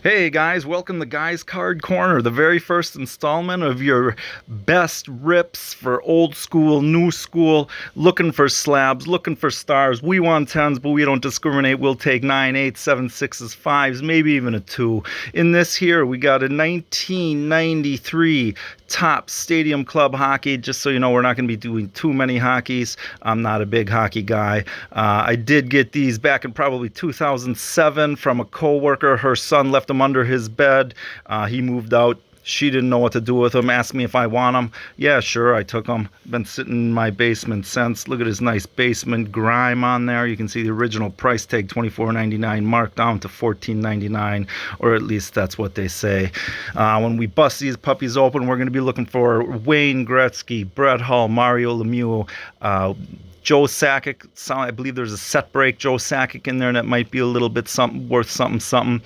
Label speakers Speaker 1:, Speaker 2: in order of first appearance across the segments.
Speaker 1: Hey guys, welcome to Guys Card Corner, the very first installment of your best rips for old school, new school, looking for slabs, looking for stars. We want 10s, but we don't discriminate. We'll take 9, 8, 7, 6s, 5s, maybe even a 2. In this here, we got a 1993 Topps Stadium Club hockey. Just so you know, we're not going to be doing too many hockeys. I'm not a big hockey guy. I did get these back in probably 2007 from a coworker. Her son left them under his bed. He moved out. She didn't know what to do with them. Asked me if I want them. Yeah, sure, I took them. Been sitting in my basement since. Look at his nice basement grime on there. You can see the original price tag, $24.99, marked down to $14.99, or at least that's what they say. When we bust these puppies open, we're going to be looking for Wayne Gretzky, Brett Hull, Mario Lemieux, Joe Sakic. I believe there's a set break Joe Sakic in there that might be a little bit worth something.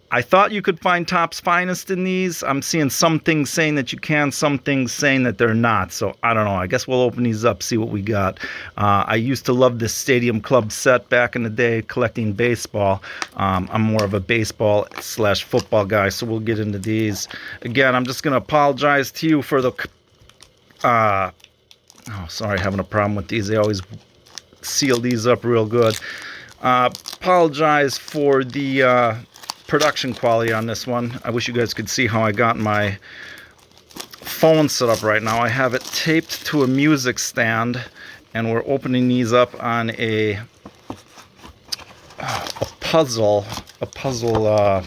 Speaker 1: I thought you could find Topps Finest in these. I'm seeing some things saying that you can, some things saying that they're not. So I don't know. I guess we'll open these up, see what we got. I used to love this Stadium Club set back in the day, collecting baseball. I'm more of a baseball / football guy, so we'll get into these. Again, I'm just going to apologize to you for the... oh, sorry, having a problem with these. They always seal these up real good. Apologize for the... production quality on this one. I wish you guys could see how I got my phone set up right now. I have it taped to a music stand, and we're opening these up on a puzzle, what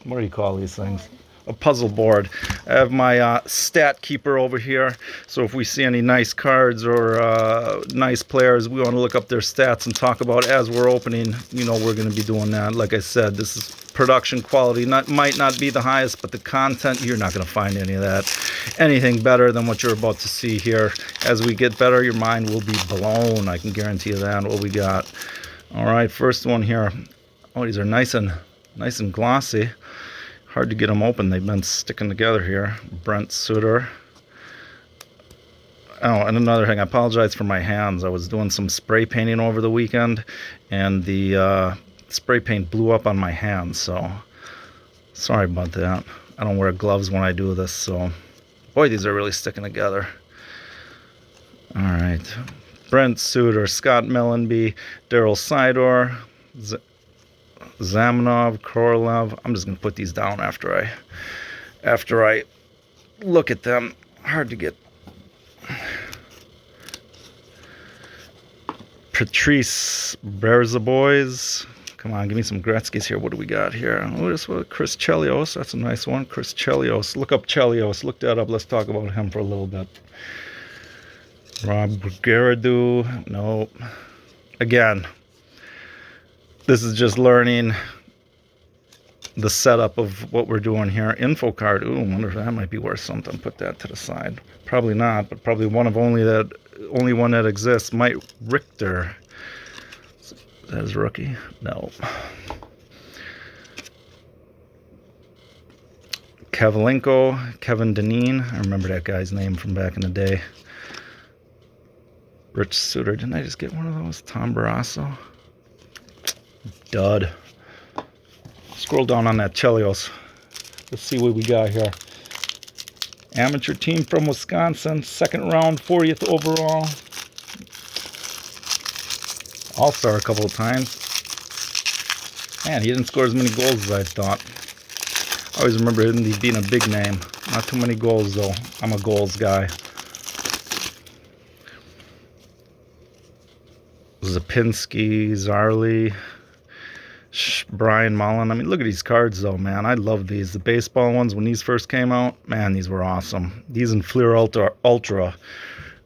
Speaker 1: do you call these things? A puzzle board. I have my stat keeper over here, so if we see any nice cards or nice players, we want to look up their stats and talk about as we're opening. You know, we're going to be doing that. Like I said, this is production quality. Might not be the highest, but the content, you're not going to find any of that. Anything better than what you're about to see here. As we get better, your mind will be blown. I can guarantee you that. What we got? All right, first one here. Oh, these are nice and glossy. Hard to get them open. They've been sticking together here. Brent Suter. Oh, and another thing, I apologize for my hands. I was doing some spray painting over the weekend, and the spray paint blew up on my hands, so sorry about that. I don't wear gloves when I do this, so boy, these are really sticking together. All right. Brent Suter, Scott Mellenby, Daryl Sydor, Zamanov, Korolev. I'm just gonna put these down after I look at them. Hard to get. Patrice Berzaboys. Come on, give me some Gretzky's here. What do we got here? Oh, this one, Chris Chelios. That's a nice one. Chris Chelios. Look up Chelios. Look that up. Let's talk about him for a little bit. Rob Garridu. Nope. Again, this is just learning the setup of what we're doing here. Info card. Ooh, I wonder if that might be worth something. Put that to the side. Probably not, but probably one of only one that exists. Mike Richter. Is that his rookie? No. Kavalenko, Kevin Dineen. I remember that guy's name from back in the day. Rich Suter. Didn't I just get one of those? Tom Barrasso. Dud. Scroll down on that Chelios. Let's see what we got here. Amateur team from Wisconsin, second round, 40th overall. All-star a couple of times. Man, he didn't score as many goals as I thought. I always remember him being a big name. Not too many goals, though. I'm a goals guy. Zapinski, Zarley, Brian Mullen. I mean, look at these cards, though, man. I love these. The baseball ones, when these first came out, man, these were awesome. These in Fleer Ultra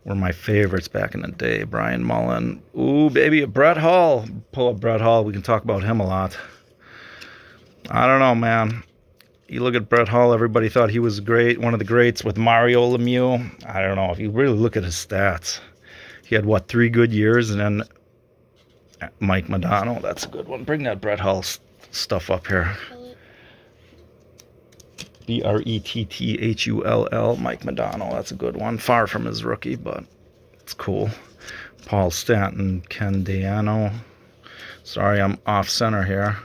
Speaker 1: were my favorites back in the day. Brian Mullen. Ooh, baby, a Brett Hull. Pull up Brett Hull. We can talk about him a lot. I don't know, man. You look at Brett Hull, everybody thought he was great, one of the greats with Mario Lemieux. I don't know. If you really look at his stats, he had, what, 3 good years, and then Mike Modano, that's a good one. Bring that Brett Hull stuff up here. Bretthull, Mike Modano, that's a good one. Far from his rookie, but it's cool. Paul Stanton, Ken Diano. Sorry, I'm off center here.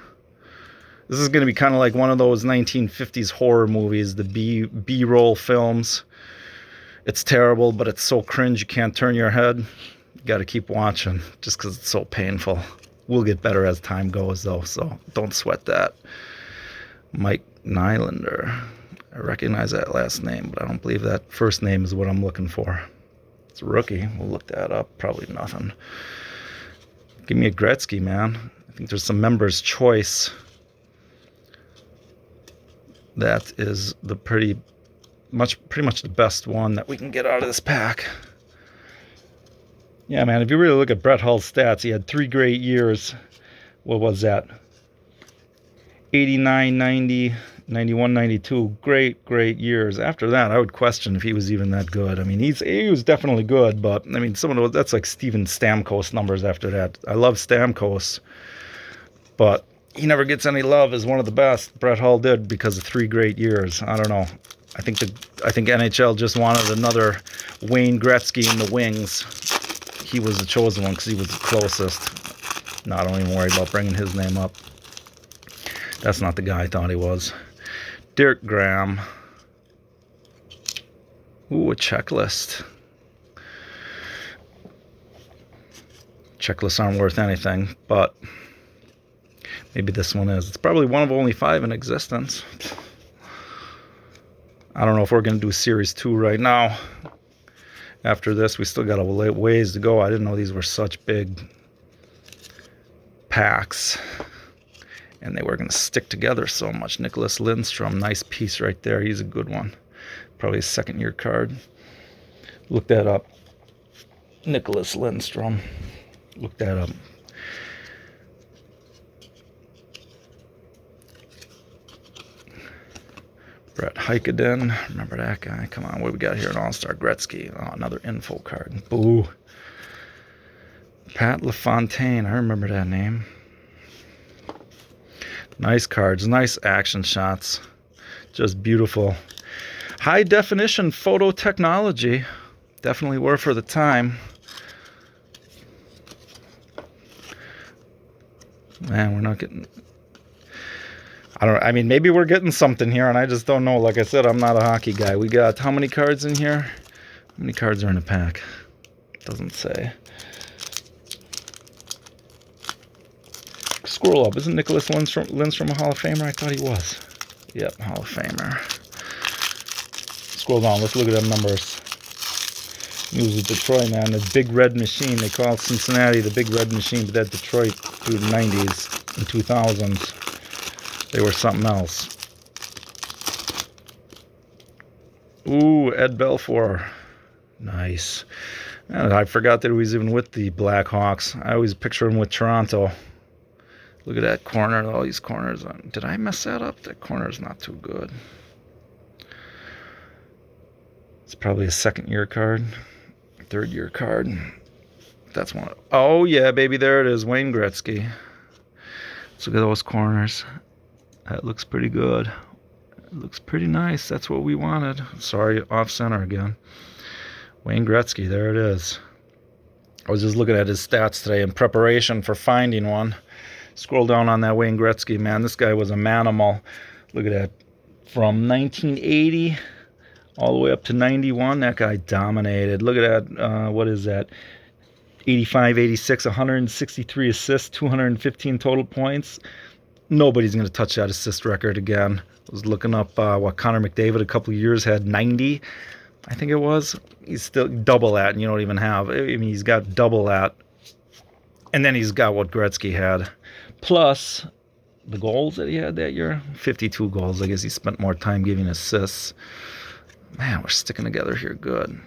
Speaker 1: This is going to be kind of like one of those 1950s horror movies, the B-roll films. It's terrible, but it's so cringe you can't turn your head. You got to keep watching just because it's so painful. We'll get better as time goes, though, so don't sweat that. Mike Nylander. I recognize that last name, but I don't believe that first name is what I'm looking for. It's a rookie. We'll look that up. Probably nothing. Give me a Gretzky, man. I think there's some members' choice. That is the pretty much the best one that we can get out of this pack. Yeah, man, if you really look at Brett Hull's stats, he had 3 great years. What was that? 89, 90, 91, 92. Great years. After that, I would question if he was even that good. I mean, he was definitely good, but I mean, some of those, that's like Steven Stamkos numbers after that. I love Stamkos, but he never gets any love as one of the best. Brett Hull did because of 3 great years. I don't know. I think NHL just wanted another Wayne Gretzky in the wings. He was the chosen one because he was the closest. No, I don't even worry about bringing his name up. That's not the guy I thought he was. Derek Graham. Ooh, a checklist. Checklists aren't worth anything, but maybe this one is. It's probably one of only 5 in existence. I don't know if we're going to do Series 2 right now. After this, we still got a ways to go. I didn't know these were such big packs. And they were going to stick together so much. Nicholas Lindstrom, nice piece right there. He's a good one. Probably a second-year card. Look that up. Nicholas Lindstrom. Look that up. Brett Heikkinen. Remember that guy? Come on, what we got here? An All-Star Gretzky. Oh, another info card. Boo. Pat LaFontaine. I remember that name. Nice cards. Nice action shots. Just beautiful. High definition photo technology. Definitely were for the time. Man, we're not getting... I mean, maybe we're getting something here, and I just don't know. Like I said, I'm not a hockey guy. We got how many cards in here? How many cards are in a pack? Doesn't say. Scroll up. Isn't Nicholas Lindstrom a Hall of Famer? I thought he was. Yep, Hall of Famer. Scroll down. Let's look at them numbers. He was with Detroit, man. The Big Red Machine. They call Cincinnati the Big Red Machine, but that Detroit through the 90s and 2000s. They were something else. Ooh, Ed Belfour. Nice. And I forgot that he was even with the Blackhawks. I always picture him with Toronto. Look at that corner. All these corners. Did I mess that up? That corner is not too good. It's probably a second-year card. Third-year card. That's one. Oh, yeah, baby. There it is. Wayne Gretzky. Let's look at those corners. That looks pretty good. It looks pretty nice. That's what we wanted. Sorry, off center again. Wayne Gretzky, there it is. I was just looking at his stats today in preparation for finding one. Scroll down on that Wayne Gretzky, man. This guy was a manimal. Look at that. From 1980 all the way up to 91, that guy dominated. Look at that. What is that? 85, 86, 163 assists, 215 total points. Nobody's going to touch that assist record again. I was looking up what Connor McDavid a couple of years had, 90, I think it was. He's still double that, and you don't even have. I mean, he's got double that. And then he's got what Gretzky had. Plus the goals that he had that year, 52 goals. I guess he spent more time giving assists. Man, we're sticking together here good.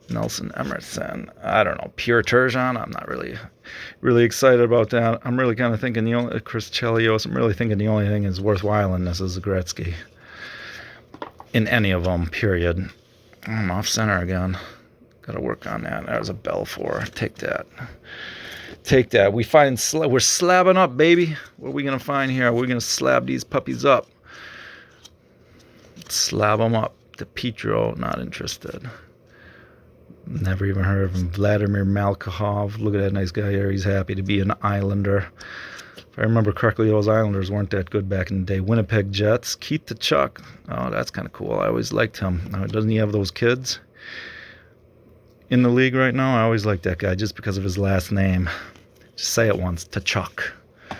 Speaker 1: Nelson Emerson. I don't know. Pure Turgeon. I'm not really excited about that. I'm really kind of thinking the only Chris Chelios. I'm really thinking the only thing is worthwhile in this is a Gretzky. In any of them, period. I'm off center again. Got to work on that. There's a Belfour. Take that. Take that. We're slabbing up, baby. What are we gonna find here? We're gonna slab these puppies up. Slab them up. DePietro. Not interested. Never even heard of him. Vladimir Malkhov. Look at that nice guy here. He's happy to be an Islander. If I remember correctly, those Islanders weren't that good back in the day. Winnipeg Jets, Keith Tkachuk. Oh, that's kind of cool. I always liked him. Doesn't he have those kids in the league right now? I always liked that guy just because of his last name. Just say it once, Tkachuk.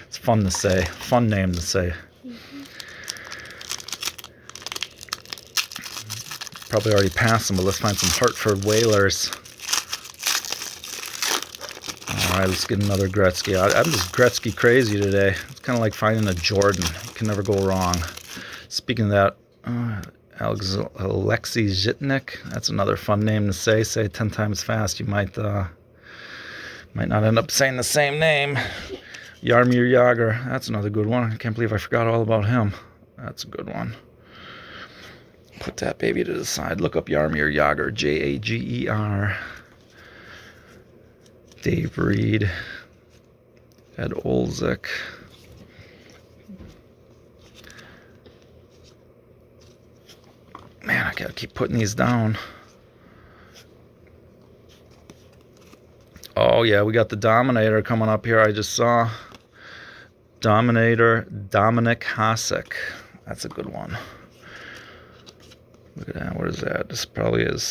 Speaker 1: It's fun to say. Fun name to say. Probably already passed them, but let's find some Hartford Whalers. All right, let's get another Gretzky. I'm just Gretzky crazy today. It's kind of like finding a Jordan. You can never go wrong. Speaking of that, Alexei Zhitnik. That's another fun name to say. Say it 10 times fast. You might not end up saying the same name. Jaromir Jagr. That's another good one. I can't believe I forgot all about him. That's a good one. Put that baby to the side. Look up Jaromir Jagr. Jager. Dave Reed. Ed Olczyk. Man, I gotta keep putting these down. Oh yeah, we got the Dominator coming up here. I just saw Dominator Dominic Hasek. That's a good one. Look at that. What is that? This probably is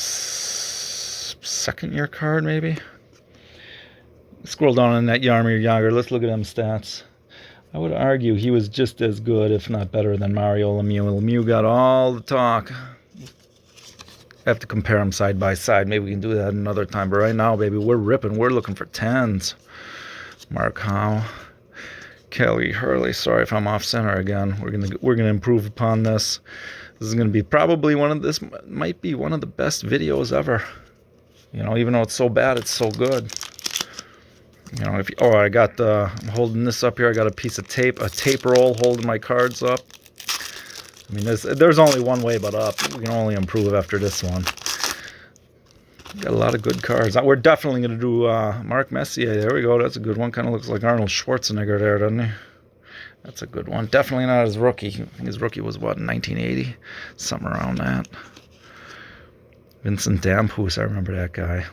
Speaker 1: second year card, maybe. Scroll down on that Jaromir Jagr. Let's look at them stats. I would argue he was just as good, if not better, than Mario Lemieux. Lemieux got all the talk. I have to compare them side by side. Maybe we can do that another time. But right now, baby, we're ripping. We're looking for 10s. Mark Howe. Kelly Hurley. Sorry if I'm off center again. We're gonna improve upon this. This is gonna be probably this might be one of the best videos ever. You know, even though it's so bad, it's so good. You know, I'm holding this up here. I got a piece of tape, a tape roll holding my cards up. I mean, there's only one way but up. We can only improve after this one. Got a lot of good cards. We're definitely going to do Mark Messier. There we go. That's a good one. Kind of looks like Arnold Schwarzenegger there, doesn't he? That's a good one. Definitely not his rookie. I think his rookie was, what, in 1980? Something around that. Vincent Damphus, I remember that guy.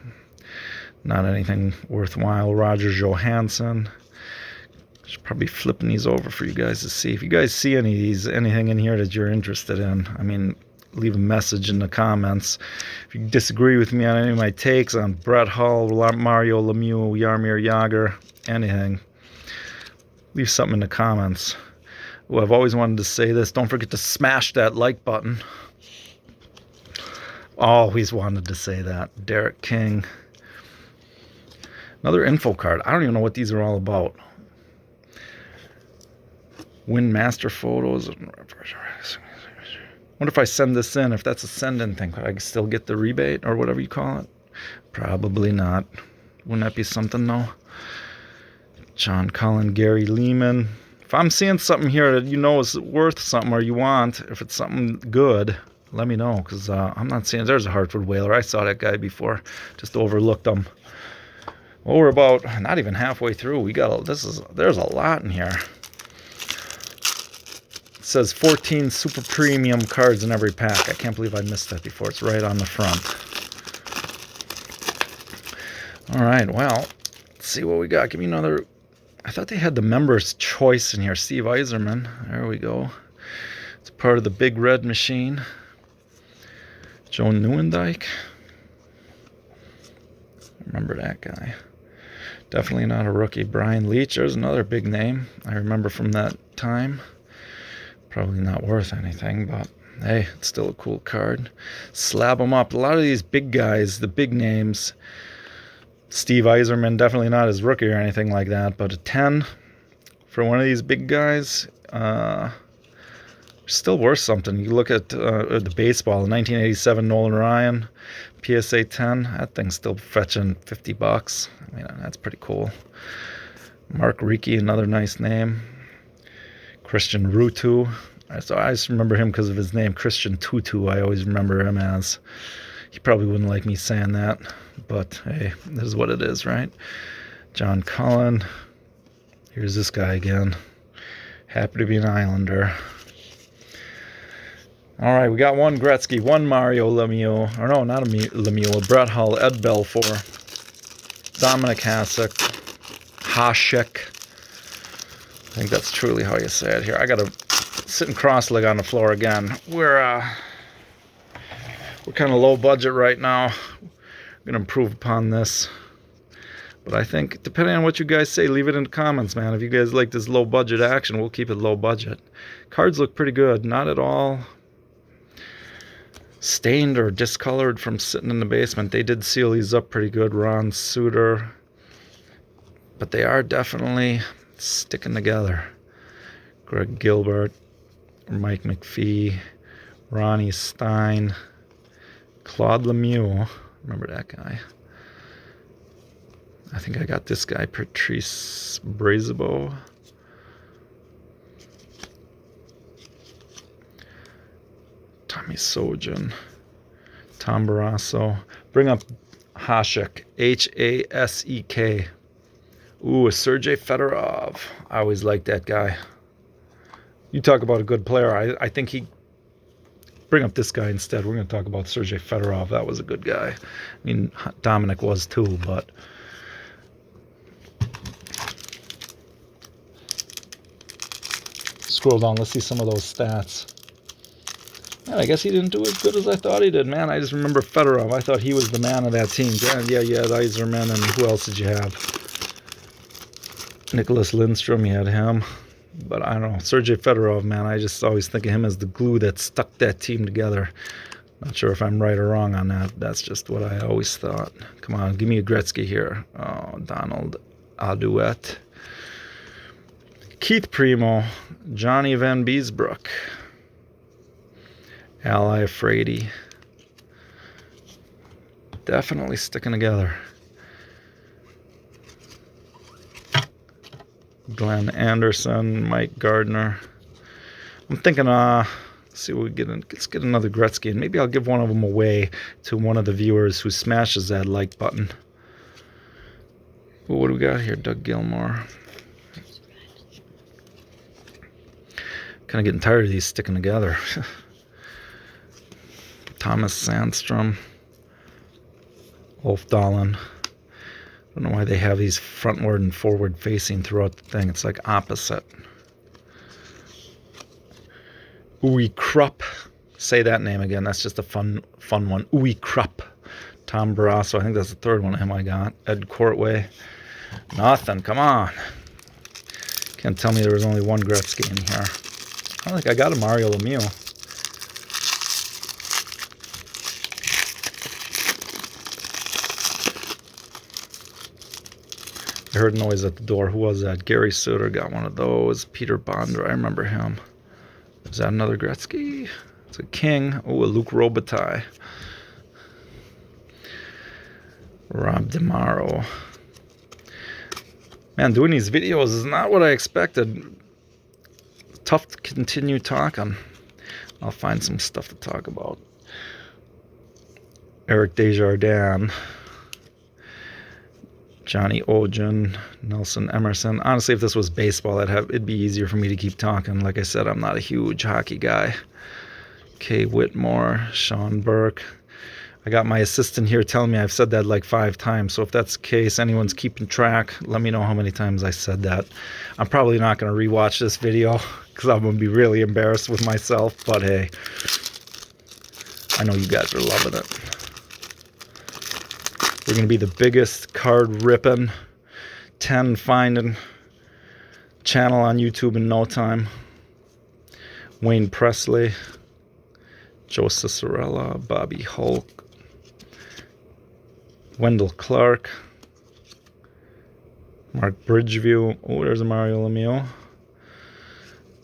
Speaker 1: Not anything worthwhile. Roger Johansson. Should probably flipping these over for you guys to see. If you guys see anything in here that you're interested in, I mean, leave a message in the comments. If you disagree with me on any of my takes on Brett Hull, Mario Lemieux, Jaromir Jagr, anything, leave something in the comments. Well, I've always wanted to say this. Don't forget to smash that like button. Always wanted to say that. Derek King. Another info card. I don't even know what these are all about. Win master photos. Wonder if I send this in, if that's a send-in thing, could I still get the rebate or whatever you call it? Probably not. Wouldn't that be something, though? John Cullen, Gary Lehman. If I'm seeing something here that you know is worth something or you want, if it's something good, let me know, because I'm not seeing. There's a Hartford Whaler. I saw that guy before. Just overlooked him. Well, we're about not even halfway through. There's a lot in here. It says 14 super premium cards in every pack. I can't believe I missed that before. It's right on the front. All right, well, let's see what we got. Give me another. I thought they had the members' choice in here. Steve Yzerman. There we go. It's part of the Big Red Machine. Joe Nieuwendyk. Remember that guy. Definitely not a rookie. Brian Leach. There's another big name I remember from that time. Probably not worth anything, but hey, it's still a cool card. Slab them up. A lot of these big guys, the big names. Steve Yzerman, definitely not his rookie or anything like that, but a 10 for one of these big guys, still worth something. You look at the baseball, 1987 Nolan Ryan, PSA 10, that thing's still fetching $50. I mean, that's pretty cool. Mark Ricci, another nice name. Christian Rutu. So I just remember him because of his name, Christian Tutu. I always remember him as. He probably wouldn't like me saying that, but hey, this is what it is, right? John Cullen. Here's this guy again. Happy to be an Islander. All right, we got one Gretzky, one Mario Lemieux. Or no, not a Lemieux. Brett Hull, Ed Belfour, Dominic Hasek. I think that's truly how you say it here. I got to sit and cross-leg on the floor again. We're kind of low budget right now. I'm going to improve upon this. But I think, depending on what you guys say, leave it in the comments, man. If you guys like this low budget action, we'll keep it low budget. Cards look pretty good. Not at all stained or discolored from sitting in the basement. They did seal these up pretty good. Ron Suter. But they are definitely sticking together. Greg Gilbert, Mike McPhee, Ronnie Stein, Claude Lemieux. Remember that guy? I think I got this guy, Patrice Brazabo. Tommy Sojin, Tom Barrasso. Bring up Hasek, Hasek. Ooh, a Sergey Fedorov. I always liked that guy. You talk about a good player. I think he... Bring up this guy instead. We're going to talk about Sergey Fedorov. That was a good guy. I mean, Dominic was too, but... Scroll down. Let's see some of those stats. Man, I guess he didn't do as good as I thought he did, man. I just remember Fedorov. I thought he was the man of that team. Yeah, Yzerman, and who else did you have? Nicholas Lindstrom, you had him. But I don't know. Sergey Fedorov, man, I just always think of him as the glue that stuck that team together. Not sure if I'm right or wrong on that. That's just what I always thought. Come on, give me a Gretzky here. Oh, Donald Aduet. Keith Primo. Johnny Van Beesbrook. Al Iafrate. Definitely sticking together. Glenn Anderson, Mike Gardner. I'm thinking, let's see what we get. Let's get another Gretzky, and maybe I'll give one of them away to one of the viewers who smashes that like button. Well, what do we got here? Doug Gilmour. Kind of getting tired of these sticking together. Thomas Sandstrom. Ulf Dahlin. I don't know why they have these frontward and forward facing throughout the thing. It's like opposite. Uwe Krupp. Say that name again. That's just a fun one. Uwe Krupp. Tom Barrasso. I think that's the third one of him I got. Ed Courtway. Nothing. Come on. Can't tell me there was only one Gretzky in here. I don't think I got a Mario Lemieux. I heard noise at the door. Who was that? Gary Suter got one of those. Peter Bondra. I remember him. Is that another Gretzky? It's a King. Oh, a Luke Robitaille. Rob DeMaro. Man, doing these videos is not what I expected. Tough to continue talking. I'll find some stuff to talk about. Eric Desjardins. Johnny Ogen, Nelson Emerson. Honestly, if this was baseball, it'd be easier for me to keep talking. Like I said, I'm not a huge hockey guy. Kay Whitmore, Sean Burke. I got my assistant here telling me I've said that like 5 times. So if that's the case, anyone's keeping track, let me know how many times I said that. I'm probably not going to rewatch this video because I'm going to be really embarrassed with myself. But hey, I know you guys are loving it. We're going to be the biggest card ripping, 10 finding channel on YouTube in no time. Wayne Presley, Joe Cicerella, Bobby Hulk, Wendell Clark, Mark Bridgeview. Oh, there's a Mario Lemieux.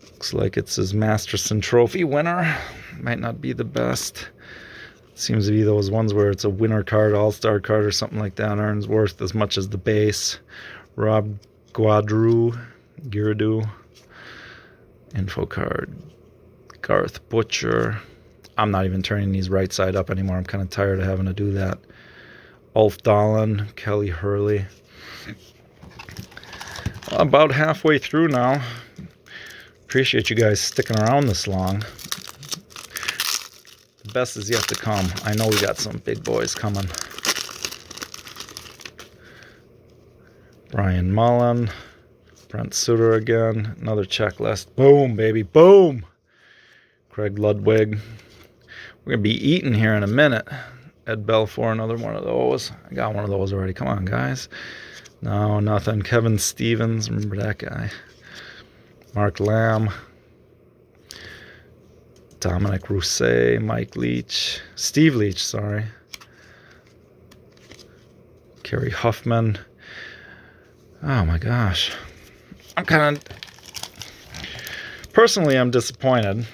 Speaker 1: Looks like it's his Masterson Trophy winner. Might not be the best. Seems to be those ones where it's a winner card, all-star card or something like that. Earns worth as much as the base. Rob Girardeau. Info card. Garth Butcher. I'm not even turning these right side up anymore. I'm kind of tired of having to do that. Ulf Dahlin. Kelly Hurley. Well, about halfway through now. Appreciate you guys sticking around this long. The best is yet to come. I know we got some big boys coming. Brian Mullen, Brent Suter again. Another checklist. Boom, baby. Boom. Craig Ludwig. We're going to be eating here in a minute. Ed Belfour, another one of those. I got one of those already. Come on, guys. No, nothing. Kevin Stevens. Remember that guy. Mark Lamb. Dominic Rousset. Mike Leach. Steve Leach, sorry. Kerry Huffman. Oh, my gosh. I'm kind of... Personally, I'm disappointed.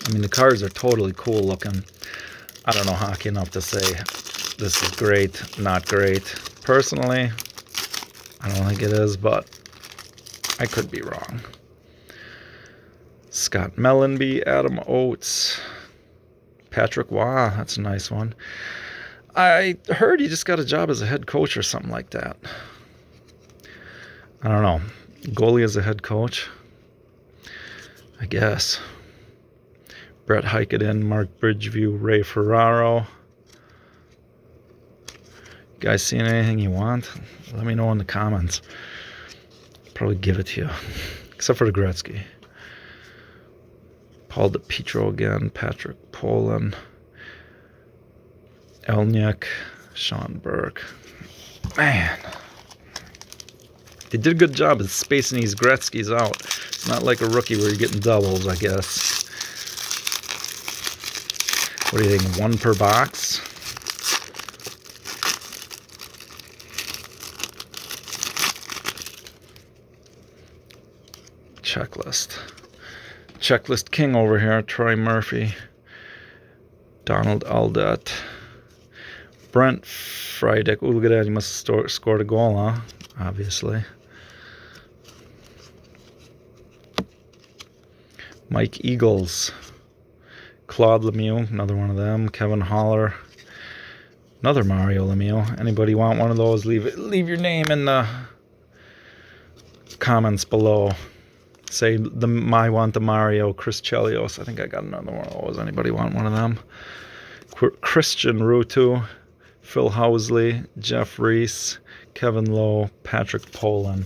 Speaker 1: I mean, the cards are totally cool looking. I don't know hockey enough to say this is great, not great. Personally, I don't think it is, but I could be wrong. Scott Mellenby, Adam Oates, Patrick Waugh, that's a nice one. I heard he just got a job as a head coach or something like that. I don't know. Goalie as a head coach? I guess. Brett Heikkinen, Mark Bridgeview, Ray Ferraro. You guys seeing anything you want? Let me know in the comments. Probably give it to you. Except for the Gretzky. Paul DePietro again, Patrick Polin, Elniak, Sean Burke. Man. They did a good job of spacing these Gretzkys out. It's not like a rookie where you're getting doubles, I guess. What do you think, one per box? Checklist. Checklist king over here. Troy Murphy. Donald Aldet. Brent Frydek. Oh, look at that. He must have scored a goal, huh? Obviously. Mike Eagles. Claude Lemieux, another one of them. Kevin Haller, another Mario Lemieux. Anybody want one of those? Leave your name in the comments below. Say I want the Mario. Chris Chelios. I think I got another one of those. Anybody want one of them? Christian Rutu, Phil Housley, Jeff Reese, Kevin Lowe, Patrick Polin.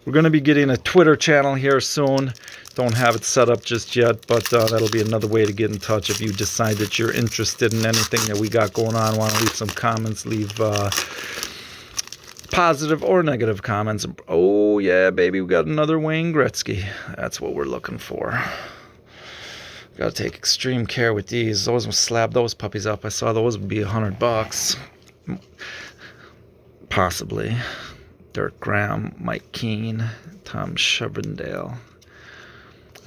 Speaker 1: We're going to be getting a Twitter channel here soon. Don't have it set up just yet, but that'll be another way to get in touch if you decide that you're interested in anything that we got going on. Want to leave some comments, leave positive or negative comments. Oh, yeah, baby, we got another Wayne Gretzky. That's what we're looking for. Got to take extreme care with these. Those will slab those puppies up. I saw those would be $100. Possibly. Dirk Graham, Mike Keane, Tom Chevendale.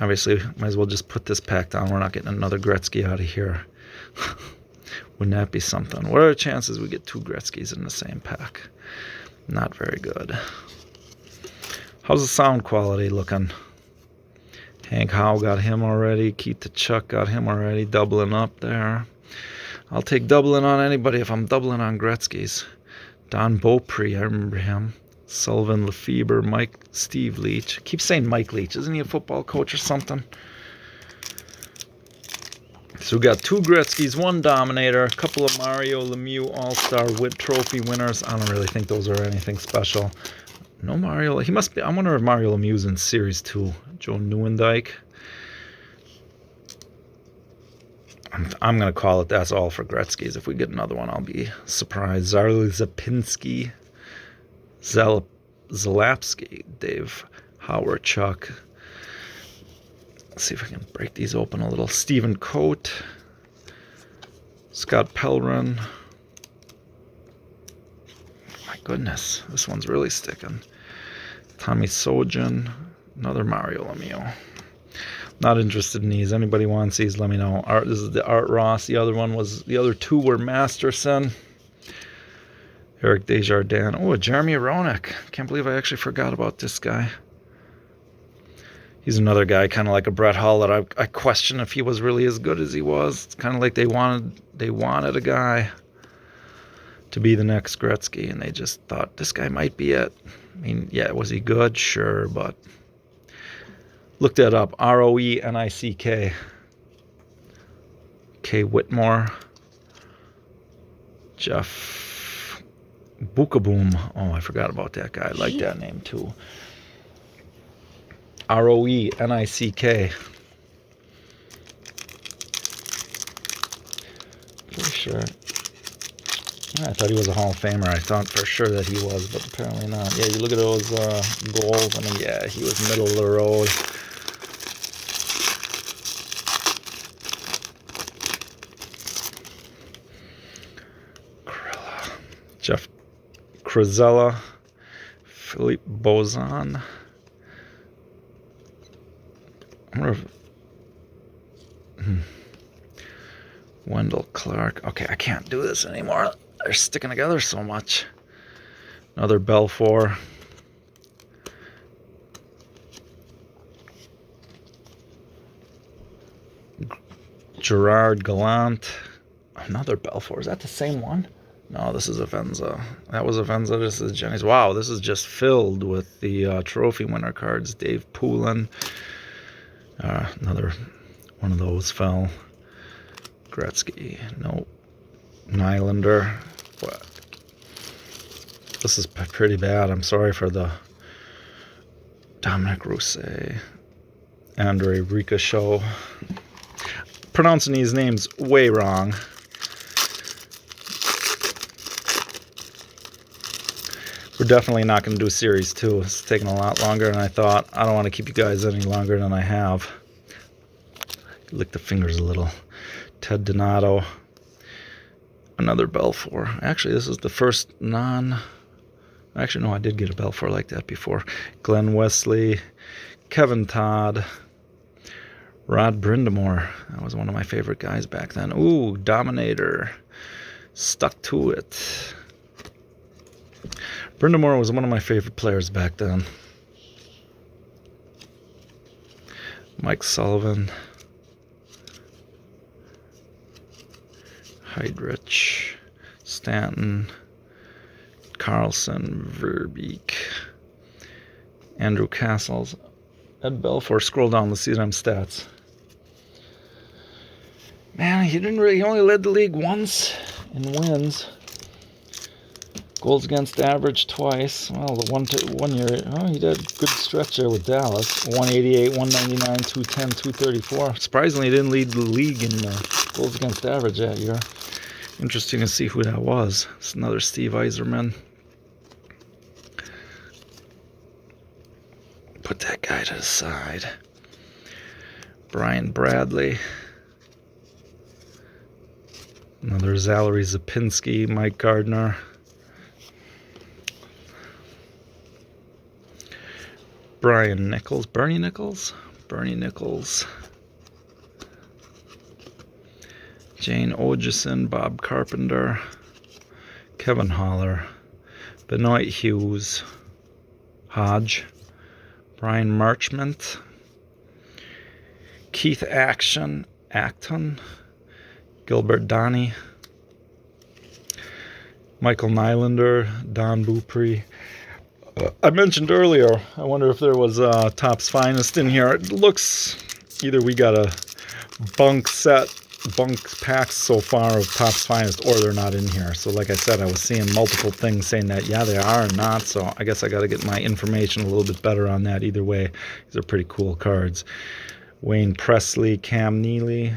Speaker 1: Obviously, might as well just put this pack down. We're not getting another Gretzky out of here. Wouldn't that be something? What are the chances we get two Gretzkys in the same pack? Not very good. How's the sound quality looking? Hank Howe got him already. Keith Tkachuk got him already. Doubling up there. I'll take doubling on anybody if I'm doubling on Gretzky's. Don Beaupre, I remember him. Sullivan Lefebvre, Steve Leach. I keep saying Mike Leach. Isn't he a football coach or something? So we got two Gretzkys, one Dominator, a couple of Mario Lemieux All-Star Witt Trophy winners. I don't really think those are anything special. No Mario. He must be. I wonder if Mario Lemieux's in Series 2. Joe Nieuwendyk. I'm going to call it that's all for Gretzky's. If we get another one, I'll be surprised. Zarly Zapinski. Zalapski, Dave Howard-Chuck. Let's see if I can break these open a little. Stephen Coate, Scott Pellerin. My goodness, this one's really sticking. Tommy Sojan, another Mario Lemieux. Not interested in these. Anybody wants these, let me know. This is the Art Ross. The other two were Masterson. Eric Desjardins. Oh, Jeremy Roenick. Can't believe I actually forgot about this guy. He's another guy, kind of like a Brett Hull, that I question if he was really as good as he was. It's kind of like they wanted a guy to be the next Gretzky, and they just thought this guy might be it. I mean, yeah, was he good? Sure, but look that up. Roenick. K. Whitmore. Jeff Bukaboom. Oh, I forgot about that guy. I like that name too. R-O-E-N-I-C-K. Pretty sure. I thought he was a Hall of Famer. I thought for sure that he was, but apparently not. Yeah, you look at those goals. I mean, yeah, he was middle of the road. Jeff Crizella, Philippe Bozon. I wonder if, Wendell Clark. Okay, I can't do this anymore. They're sticking together so much. Another Belfour. Gerard Gallant. Another Belfour. Is that the same one? No, this is Avenza. That was Avenza. This is Jenny's. Wow, this is just filled with the trophy winner cards. Dave Poulin. Another one of those fell. Gretzky. Nope. Nylander. What? This is pretty bad. I'm sorry for the Dominic Rousset. Andre Ricochet. Pronouncing these names way wrong. We're definitely not going to do Series 2. It's taking a lot longer than I thought. I don't want to keep you guys any longer than I have. Lick the fingers a little. Ted Donato. Another Belfour. Actually, this is the first Actually, no, I did get a Belfour like that before. Glenn Wesley. Kevin Todd. Rod Brindamore. That was one of my favorite guys back then. Ooh, Dominator. Stuck to it. Brindamore was one of my favorite players back then. Mike Sullivan. Heidrich. Stanton. Carlson. Verbeek. Andrew Castles. Ed Belfour. Scroll down, let's see them stats. Man, he only led the league once in wins. Goals against average twice. Well, the one year, he did a good stretch there with Dallas. 188, 199, 210, 234. Surprisingly, he didn't lead the league in goals against average that year. Interesting to see who that was. It's another Steve Yzerman. Put that guy to the side. Brian Bradley. Another Zalery Zapinski, Mike Gardner. Brian Nichols. Bernie Nichols? Bernie Nichols. Jane Ogeson, Bob Carpenter. Kevin Holler. Benoit Hughes. Hodge. Brian Marchment. Keith Acton. Gilbert Donnie. Michael Nylander. Don Beaupre. I mentioned earlier, I wonder if there was Topps Finest in here. It looks, either we got a bunk packs so far of Topps Finest, or they're not in here. So like I said, I was seeing multiple things saying that, yeah, they are or not. So I guess I got to get my information a little bit better on that. Either way, these are pretty cool cards. Wayne Presley, Cam Neely,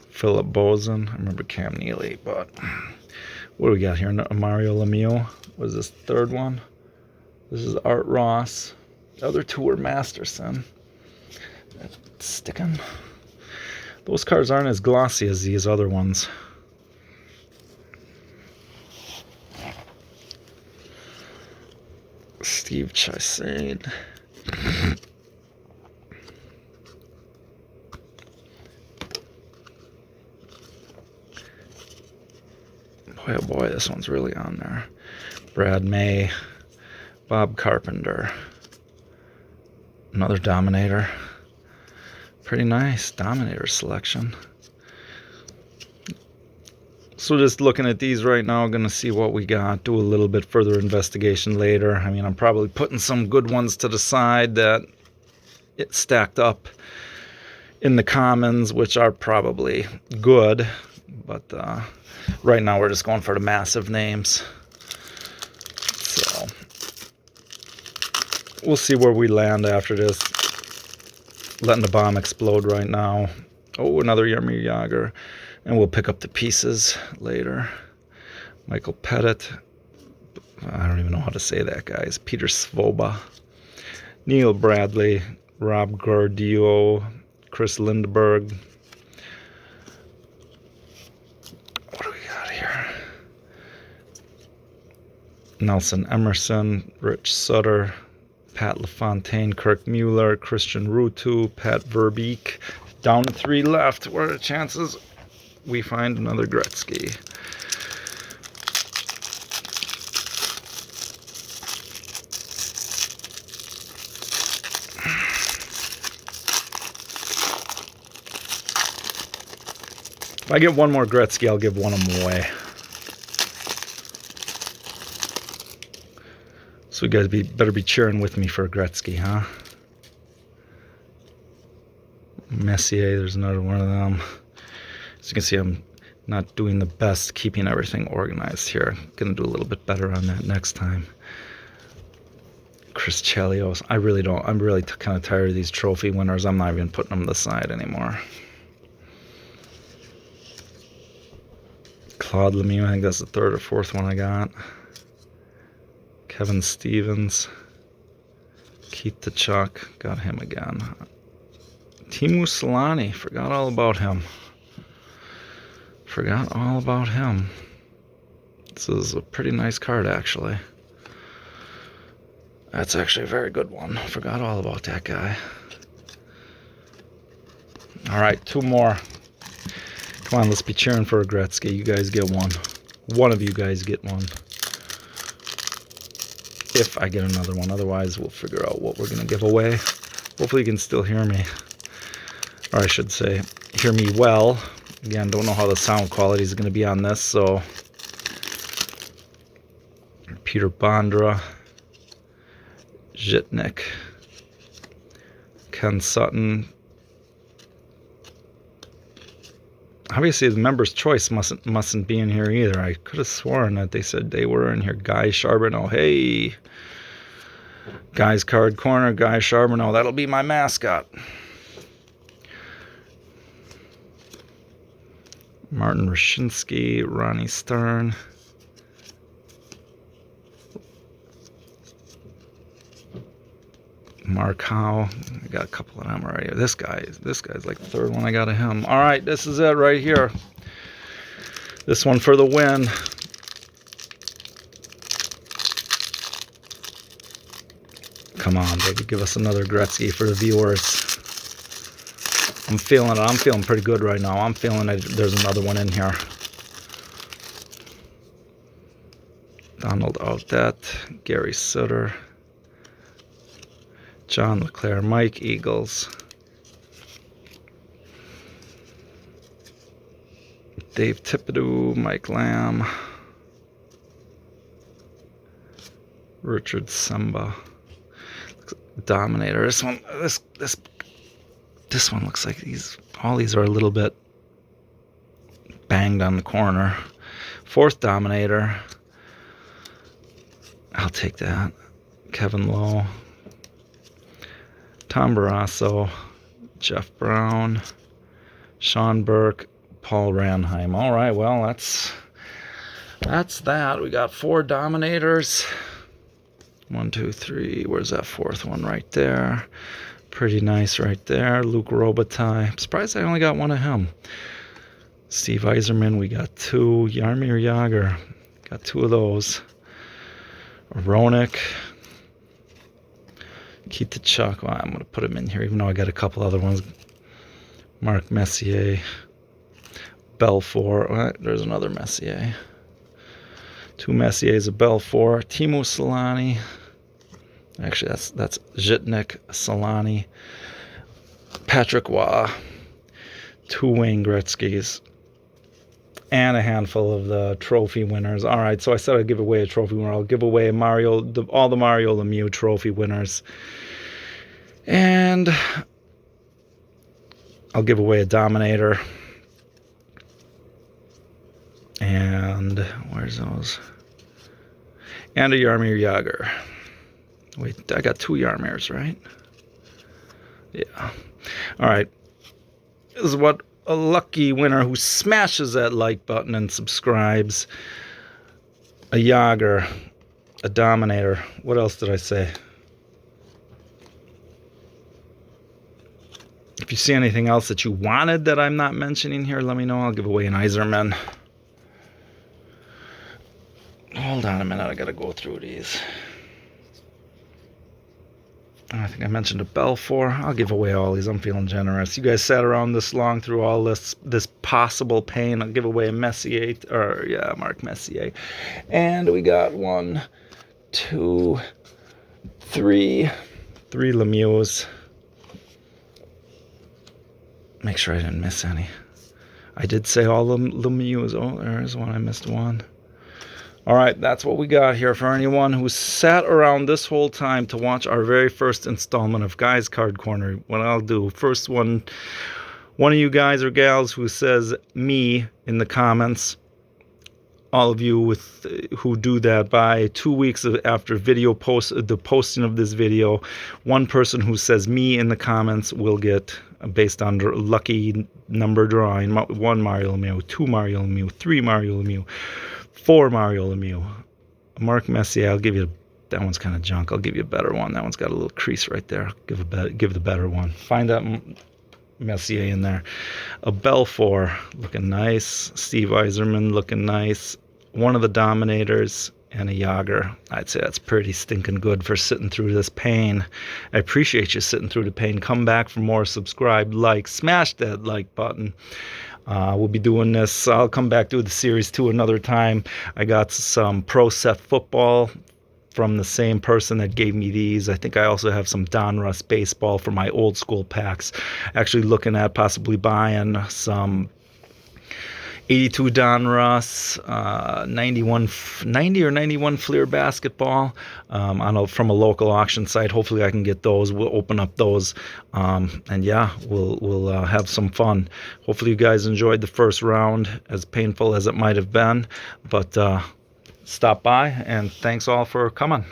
Speaker 1: Philip Boson. I remember Cam Neely, but what do we got here? Mario Lemieux. What is this, third one? This is Art Ross. The other two were Masterson. That's sticking. Those cards aren't as glossy as these other ones. Steve Chassain. Boy, oh boy, this one's really on there. Brad May. Bob Carpenter. Another Dominator. Pretty nice Dominator selection. So just looking at these right now, I'm going to see what we got. Do a little bit further investigation later. I mean, I'm probably putting some good ones to the side that it stacked up in the commons, which are probably good. But right now we're just going for the massive names. So we'll see where we land after this. letting the bomb explode right now. Oh, another Jaromir Jagr. And we'll pick up the pieces later. Michael Pettit. I don't even know how to say that, guys. Peter Svoba. Neil Bradley. Rob Gordillo. Chris Lindberg. What do we got here? Nelson Emerson. Rich Sutter. Pat LaFontaine. Kirk Mueller. Christian Rutu. Pat Verbeek. Down to 3 left. What are the chances we find another Gretzky? If I get one more Gretzky, I'll give one of them away. So you guys better be cheering with me for a Gretzky, huh? Messier, there's another one of them. As you can see, I'm not doing the best keeping everything organized here. I'm going to do a little bit better on that next time. Chris Chelios. I'm really kind of tired of these trophy winners. I'm not even putting them to the side anymore. Claude Lemieux, I think that's the 3rd or 4th one I got. Kevin Stevens. Keith Tkachuk, got him again. Teemu Selanne, forgot all about him. Forgot all about him. This is a pretty nice card, actually. That's actually a very good one. Forgot all about that guy. All right, 2 more. Come on, let's be cheering for a Gretzky. You guys get one. One of you guys get one. If I get another one. Otherwise, we'll figure out what we're going to give away. Hopefully you can still hear me. Or I should say, hear me well. Again, don't know how the sound quality is going to be on this, so... Peter Bondra. Zhitnik. Ken Sutton. Obviously, the member's choice mustn't be in here either. I could have sworn that they said they were in here. Guy Charbonneau. Hey! Guy's card corner. Guy Charbonneau. That'll be my mascot. Martin Rashinsky. Ronnie Stern. Mark Howe. I got a couple of them already. This guy's like the 3rd one I got of him. All right, this is it right here. This one for the win. Come on, baby, give us another Gretzky for the viewers. I'm feeling it. I'm feeling pretty good right now. I'm feeling that there's another one in here. Donald Audette, Gary Sutter. John LeClaire, Mike Eagles, Dave Thibodeau, Mike Lamb, Richard Semba, Dominator. This one looks like all these are a little bit banged on the corner. 4th Dominator. I'll take that. Kevin Lowe. Tom Barrasso, Jeff Brown, Sean Burke, Paul Ranheim. All right, well, that's that. We got 4 Dominators. 1, 2, 3. Where's that 4th one? Right there. Pretty nice right there. Luke Robitaille. I'm surprised I only got one of him. Steve Yzerman, we got 2. Jaromir Jagr, got 2 of those. Roenick. Keith Tkachuk. Well, I'm going to put him in here, even though I got a couple other ones. Mark Messier. Belfour. Well, there's another Messier. 2 Messiers, a Belfour. Teemu Selanne. Actually, that's Zhitnik, Selanne. Patrick Waugh. 2 Wayne Gretzkys. And a handful of the trophy winners. All right, so I said I'd give away a trophy winner. I'll give away all the Mario Lemieux trophy winners. And I'll give away a Dominator. And where's those? And a Jaromir Jagr. Wait, I got 2 Jarmirs, right? Yeah. All right. This is what a lucky winner who smashes that like button and subscribes. A Yager, a Dominator. What else did I say? If you see anything else that you wanted that I'm not mentioning here, let me know. I'll give away an Iserman. Hold on a minute. I got to go through these. I think I mentioned a Belfour. I'll give away all these. I'm feeling generous. You guys sat around this long through all this possible pain. I'll give away a Messier, or yeah, Mark Messier. And we got 1, 2, 3 Lemieux. Make sure I didn't miss any. I did say all the Lemieux. Oh, there's one. I missed one. All right, that's what we got here for anyone who sat around this whole time to watch our very first installment of Guys Card Corner. What I'll do, first one of you guys or gals who says me in the comments, all of you who do that by 2 weeks after the posting of this video, one person who says me in the comments will get, based on lucky number drawing, 1 Mario Lemieux, 2 Mario Lemieux, 3 Mario Lemieux, 4 Mario Lemieux. Mark Messier, I'll give you, that one's kind of junk. I'll give you a better one. That one's got a little crease right there. Give the better one. Find that Messier in there. A Belfour looking nice. Steve Yzerman looking nice. One of the Dominators and a Yager. I'd say that's pretty stinking good for sitting through this pain. I appreciate you sitting through the pain. Come back for more. Subscribe, like, smash that like button. We'll be doing this. I'll come back to the series 2 another time. I got some Pro Set Football from the same person that gave me these. I think I also have some Donruss baseball for my old school packs. Actually looking at possibly buying some 82 Donruss, 90 or 91 Fleer basketball from a local auction site. Hopefully I can get those. We'll open up those, and yeah, we'll have some fun. Hopefully you guys enjoyed the first round, as painful as it might have been, but stop by, and thanks all for coming.